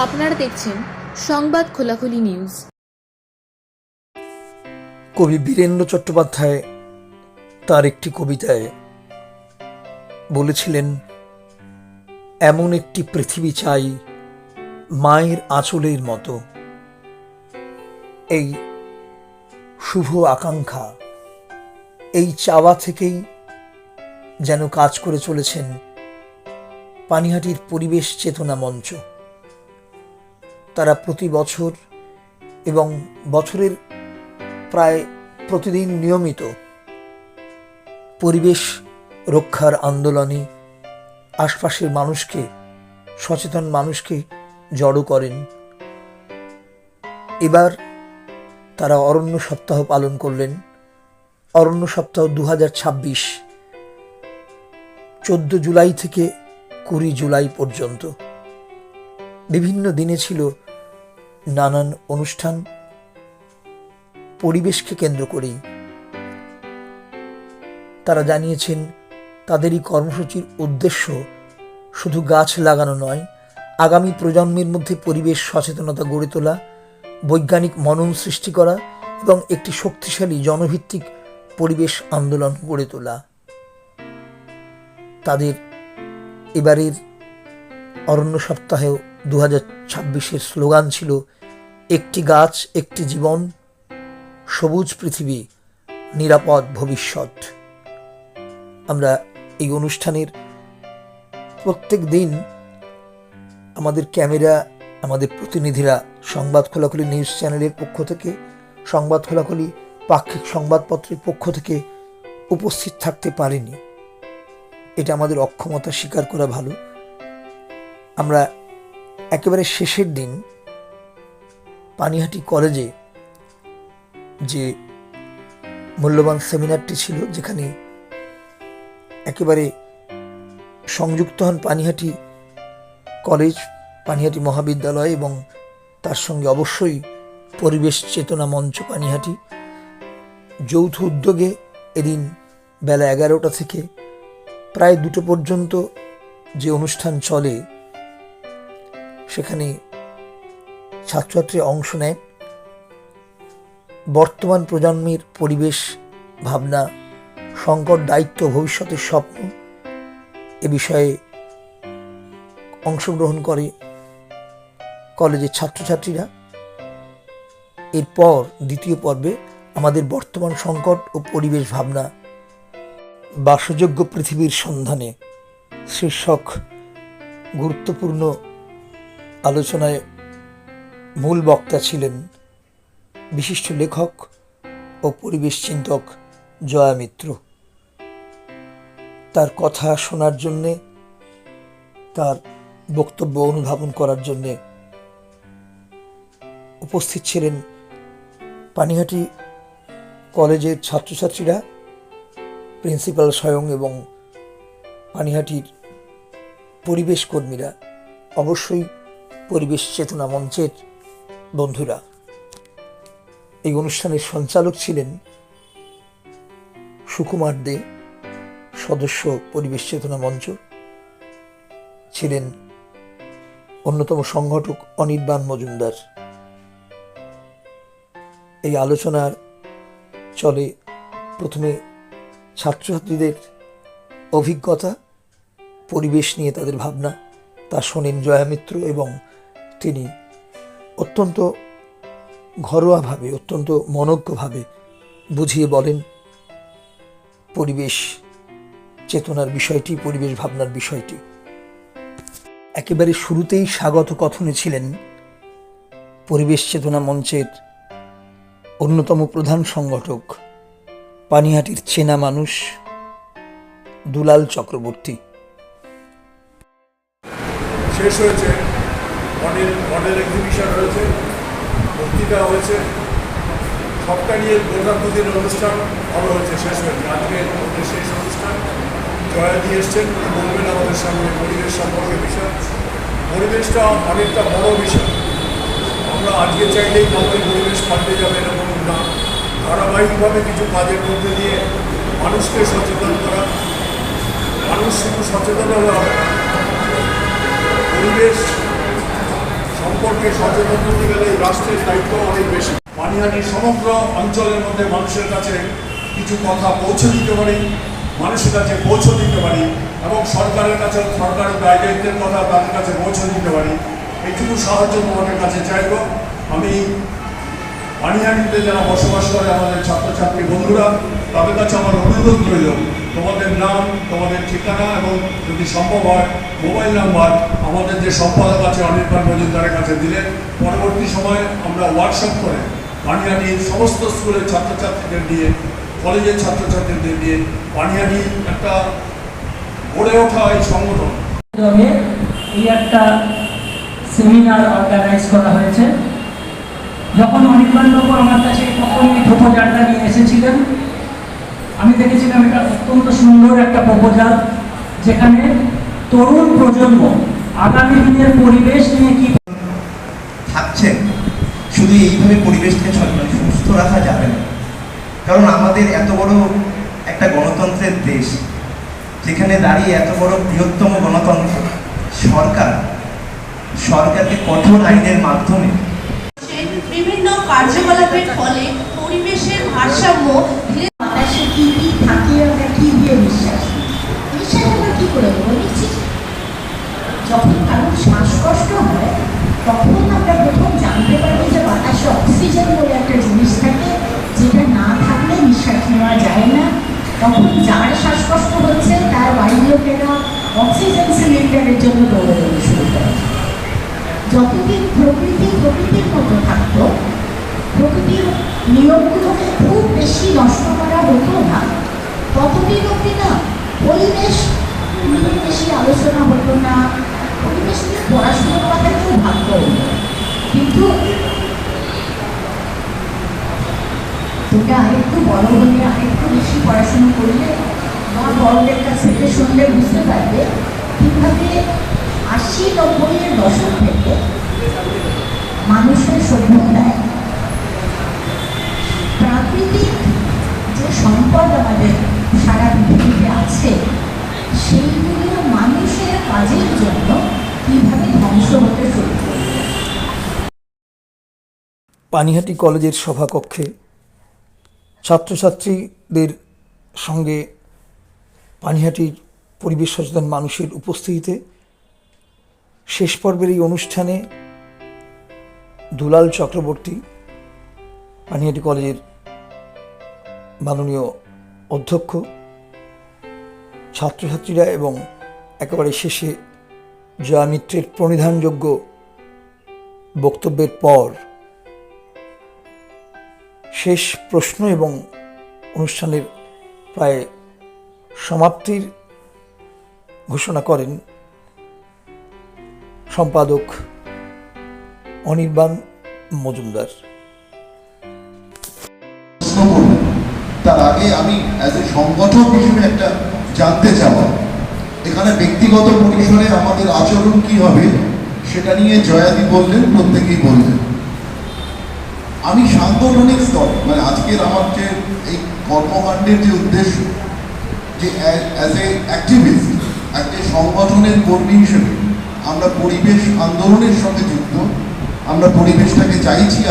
আপনারা দেখছেন সংবাদ খোলাখুলি নিউজ। কবি বীরেন্দ্র চট্টোপাধ্যায় তার একটি কবিতায় বলেছিলেন, এমন একটি পৃথিবী চাই মায়ের আঁচলের মতো। এই শুভ আকাঙ্ক্ষা, এই চাওয়া থেকেই যেন কাজ করে চলেছেন পানিহাটির পরিবেশ চেতনা মঞ্চ। তারা প্রতি বছর এবং বছরের প্রায় প্রতিদিন নিয়মিত পরিবেশ রক্ষার আন্দোলনে আশপাশের মানুষকে, সচেতন মানুষকে জড়ো করেন। এবার তারা অরণ্য সপ্তাহ পালন করলেন। অরণ্য সপ্তাহ 2026 14 জুলাই থেকে 20 জুলাই পর্যন্ত বিভিন্ন দিনে ছিল নানান অনুষ্ঠান পরিবেশকে কেন্দ্র করেই। তারা জানিয়েছেন তাদের এই কর্মসূচির উদ্দেশ্য শুধু গাছ লাগানো নয়, আগামী প্রজন্মের মধ্যে পরিবেশ সচেতনতা গড়ে তোলা, বৈজ্ঞানিক মনন সৃষ্টি করা এবং একটি শক্তিশালী জনভিত্তিক পরিবেশ আন্দোলন গড়ে তোলা। তাদের এবারের অরণ্য সপ্তাহেও 2026-এর স্লোগান ছিল, একটি গাছ একটি জীবন, সবুজ পৃথিবী নিরাপদ ভবিষ্যৎ। আমরা এই অনুষ্ঠানের প্রত্যেক দিন আমাদের ক্যামেরা, আমাদের প্রতিনিধিরা সংবাদ খোলাখুলি নিউজ চ্যানেলের পক্ষ থেকে, সংবাদ খোলাখুলি পাক্ষিক সংবাদপত্রের পক্ষ থেকে উপস্থিত থাকতে পারিনি। এটা আমাদের অক্ষমতা স্বীকার করা ভালো। আমরা একেবারে শেষের দিন পানিহাটি কলেজে যে মূল্যবান সেমিনারটি ছিল, যেখানে একেবারে সংযুক্ত হন পানিহাটি কলেজ, পানিহাটি মহাবিদ্যালয় এবং তার সঙ্গে অবশ্যই পরিবেশ চেতনা মঞ্চ পানিহাটি, যৌথ উদ্যোগে এদিন বেলা 11টা থেকে প্রায় 2টো পর্যন্ত যে অনুষ্ঠান চলে, সেখানে ছাত্রছাত্রীরা অংশ নেয়। বর্তমান প্রজন্মের পরিবেশ ভাবনা, সংকট, দায়িত্ব, ভবিষ্যতের স্বপ্ন, এ বিষয়ে অংশগ্রহণ করে কলেজের ছাত্রছাত্রীরা। এরপর দ্বিতীয় পর্বে আমাদের বর্তমান সংকট ও পরিবেশ ভাবনা, বাসযোগ্য পৃথিবীর সন্ধানে শীর্ষক গুরুত্বপূর্ণ আলোচনায় মূল বক্তা ছিলেন বিশিষ্ট লেখক ও পরিবেশ চিন্তক জয়া মিত্র। তার কথা শোনার জন্যে, তার বক্তব্য অনুধাবন করার জন্যে উপস্থিত ছিলেন পানিহাটি কলেজের ছাত্রছাত্রীরা, প্রিন্সিপাল স্বয়ং এবং পানিহাটির পরিবেশ কর্মীরা, অবশ্যই পরিবেশ চেতনা মঞ্চের বন্ধুরা। এই অনুষ্ঠানের সঞ্চালক ছিলেন সুকুমার দে, সদস্য পরিবেশ চেতনা মঞ্চ। ছিলেন অন্যতম সংগঠক অনির্বাণ মজুমদার। এই আলোচনার চলে প্রথমে ছাত্রছাত্রীদের অভিজ্ঞতা, পরিবেশ নিয়ে তাদের ভাবনা, তা শোনেন জয়া মিত্র এবং তিনি অত্যন্ত ঘরোয়াভাবে, অত্যন্ত মনোজ্ঞভাবে বুঝিয়ে বলেন পরিবেশ চেতনার বিষয়টি, পরিবেশ ভাবনার বিষয়টি। একেবারে শুরুতেই স্বাগত কথনে ছিলেন পরিবেশ চেতনা মঞ্চের অন্যতম প্রধান সংগঠক, পানিহাটির চেনা মানুষ দুলাল চক্রবর্তী। শেষ হয়েছে, মডেল এক্সিবিশন হয়েছে, বক্তৃতা হয়েছে, সবটা নিয়ে প্রধান দুদিনের অনুষ্ঠান ভালো হয়েছে, শেষ হয়েছে। আজকে শেষ অনুষ্ঠান জয়া দিয়ে এসছেন, বলবেন আমাদের সামনে পরিবেশ সম্পর্কে বিষয়। পরিবেশটা অনেকটা বড় বিষয়। আমরা আজকে চাইলেই আমাদের পরিবেশ পাল্টে যাবে এরকম না, ধারাবাহিকভাবে কিছু কাজের মধ্যে দিয়ে মানুষকে সচেতন করা। মানুষ শুধু সচেতন হলে হবে না, পরিবেশ সম্পর্কে সচেতন করতে গেলে রাষ্ট্রের দায়িত্ব অনেক বেশি। পানিহাটির সমগ্র অঞ্চলের মধ্যে মানুষের কাছে কিছু কথা পৌঁছে দিতে পারি, মানুষের কাছে পৌঁছে দিতে পারি এবং সরকারের কাছে সরকারের দায়িত্বের কথা তাদের কাছে পৌঁছে দিতে পারি, এইটুকু সাহায্য তোমাদের কাছে চাইব। আমি পানিহাটিতে যারা বসবাস করে আমাদের ছাত্রছাত্রী বন্ধুরা, তাদের কাছে আমার অনুরোধ রইল, তোমাদের নাম, তোমাদের ঠিকানা এবং যদি সম্ভব হয় মোবাইল নাম্বার আমাদের যে সম্পাদক আছে অনির্বাণ মজুমদারের কাছে দিলে পরবর্তী সময়ে আমরা ওয়ার্কশপ করে পানিহাটির সমস্ত স্কুলের ছাত্রছাত্রীদের নিয়ে, কলেজের ছাত্রছাত্রীদের নিয়ে পানিহাটি একটা গড়ে ওঠা এই সংগঠন এই একটা সেমিনার অর্গানাইজ করা হয়েছে। যখন অনির্বাণবাবু আমার কাছে প্রথম এই প্রপোজালটা নিয়ে এসেছিলেন, আমি দেখেছিলাম এটা অত্যন্ত সুন্দর একটা প্রপোজাল, যেখানে তরুণ প্রজন্ম আগামী দিনের পরিবেশ নিয়ে কি থাকছেন। শুধু এইভাবে পরিবেশকে সুস্থ রাখা যাবে না, কারণ আমাদের এত বড় একটা গণতন্ত্রের দেশ, যেখানে দাঁড়িয়ে এত বড় বৃহত্তম গণতন্ত্র সরকারকে কঠোর আইনের মাধ্যমে বিভিন্ন কার্যকলাপের ফলে পরিবেশের ভারসাম্য বাতাসে কি কি থাকে, আমরা কি দিয়ে নিঃশ্বাস আমরা কি করে বলেছি। যখন কারোর শ্বাসকষ্ট হয় তখন আমরা প্রথম জানতে পারবো যে বাতাসে অক্সিজেন বলে একটা জিনিস থাকে, যেটা না থাকলে নিঃশ্বাস নেওয়া যায় না। তখন যার শ্বাসকষ্ট হচ্ছে তার বাড়ির লোকেরা অক্সিজেন সিলিন্ডারের জন্য দৌড়াদৌড়ি শুরু করে। যতদিন প্রকৃতির মতো থাকতো, প্রকৃতির নিয়মগুলোকে খুব বেশি নষ্ট করা হতো না, ততদিন অব্দি না পরিবেশ নিয়ে বেশি আলোচনা হতো না, পরিবেশ নিয়ে পড়াশোনার কথা কেউ ভাবতো না। কিন্তু তোকে আরেকটু বড় হলে, আরেকটু বেশি পড়াশোনা করলে বা বড়দের কাছ থেকে শুনলে বুঝতে পারবে কীভাবে 80-90-এর দশক থেকে মানুষের সভ্যতায় প্রাকৃতিক যে সম্পদ আমাদের সারা পৃথিবীতে আছে, সেইগুলো মানুষের কাজের জন্য কীভাবে ধ্বংস হতে শুরু করে। পানিহাটি কলেজের সভাকক্ষে ছাত্রছাত্রীদের সঙ্গে পানিহাটির পরিবেশ সচেতন মানুষের উপস্থিতিতে শেষ পর্বের এই অনুষ্ঠানে দুলাল চক্রবর্তী, পানিহাটি কলেজের মাননীয় অধ্যক্ষ, ছাত্রছাত্রীরা এবং একেবারে শেষে জয়া মিত্রের প্রণিধানযোগ্য বক্তব্যের পর শেষ প্রশ্ন এবং অনুষ্ঠানের প্রায় সমাপ্তির ঘোষণা করেন সম্পাদক অনির্বাণ মজুমদার। তার আগে আমি অ্যাজ এ সংগঠক হিসেবে একটা জানতে চাওয়া, এখানে ব্যক্তিগত পরিসরে আমাদের আচরণ কি হবে সেটা নিয়ে জয়াদি বললেন, প্রত্যেকেই বললেন। আমি সাংগঠনিক স্তর, মানে আজকের আমার যে এই কর্মকাণ্ডের যে উদ্দেশ্য, যে অ্যাজ এ অ্যাক্টিভিস্ট, একটা সংগঠনের কর্মী হিসেবে আমরা পরিবেশ আন্দোলনের সঙ্গে যুক্ত, আমরা পরিবেশটাকে চাইছি।